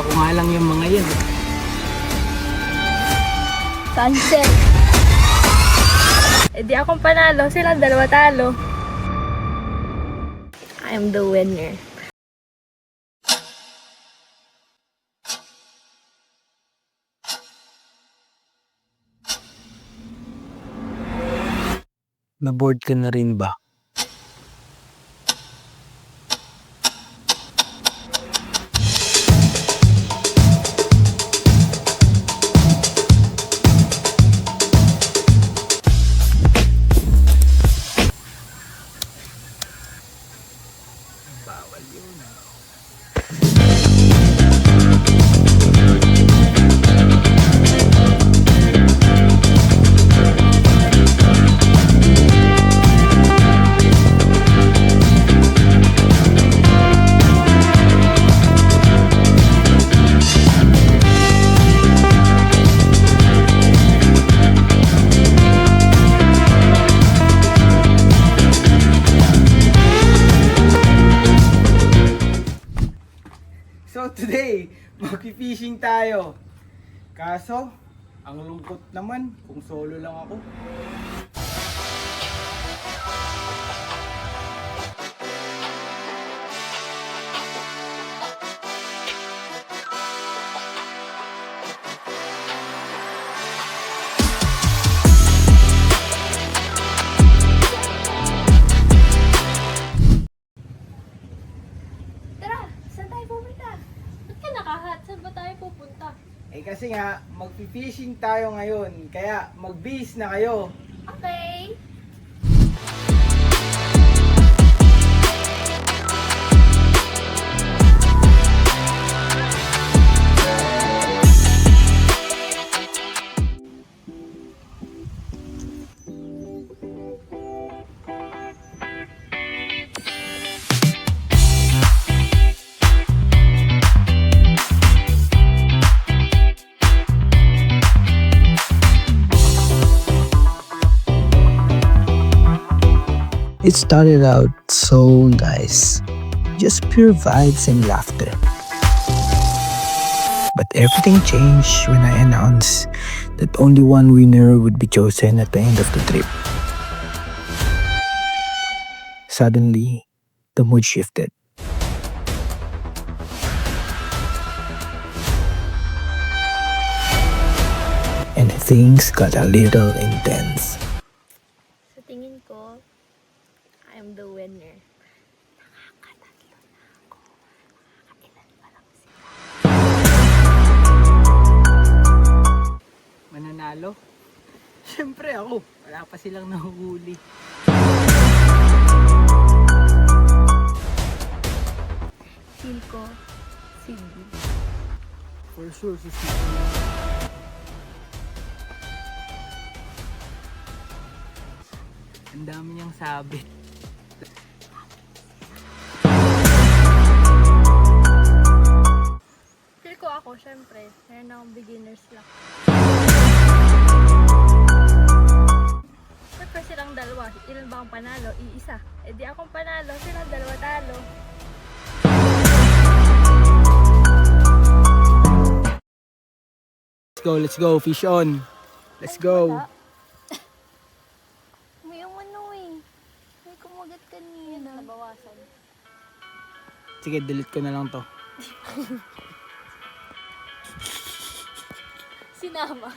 ko nga lang yung mga yan. Cancel. Eh di akong panalo, silang dalawa talo. I am the winner. Na-bored ka na rin ba? Bawal yun. So today, mag-fishing tayo. Kaso, ang lungkot naman kung solo lang ako. Tara, saan tayo pupunta? Ba't ka nakahat? Saan ba tayo pupunta? Eh kasi nga, mag-fishing tayo ngayon. Kaya mag-bis na kayo. Okay. It started out so nice, just pure vibes and laughter. But everything changed when I announced that only one winner would be chosen at the end of the trip. Suddenly, the mood shifted. And things got a little intense. Sa tingin ko, I am the winner. Nakakatatlo na ako. Nakakailan pa lang sila. Mananalo? Siyempre ako. Wala pa silang nahuhuli. Feel ko, Cindy. For sure, susi. Ang dami niyang sabit. Feel ko ako, syempre. Meron akong beginner's luck. Syempre silang dalawa. Ilan ba ang panalo? Iisa. Eh di akong panalo, silang dalawa talo. Let's go, fish on. Let's go. Wala. May umano eh. May kumagat kanina. Nabawasan. Sige, delete ko na lang to. Sinama.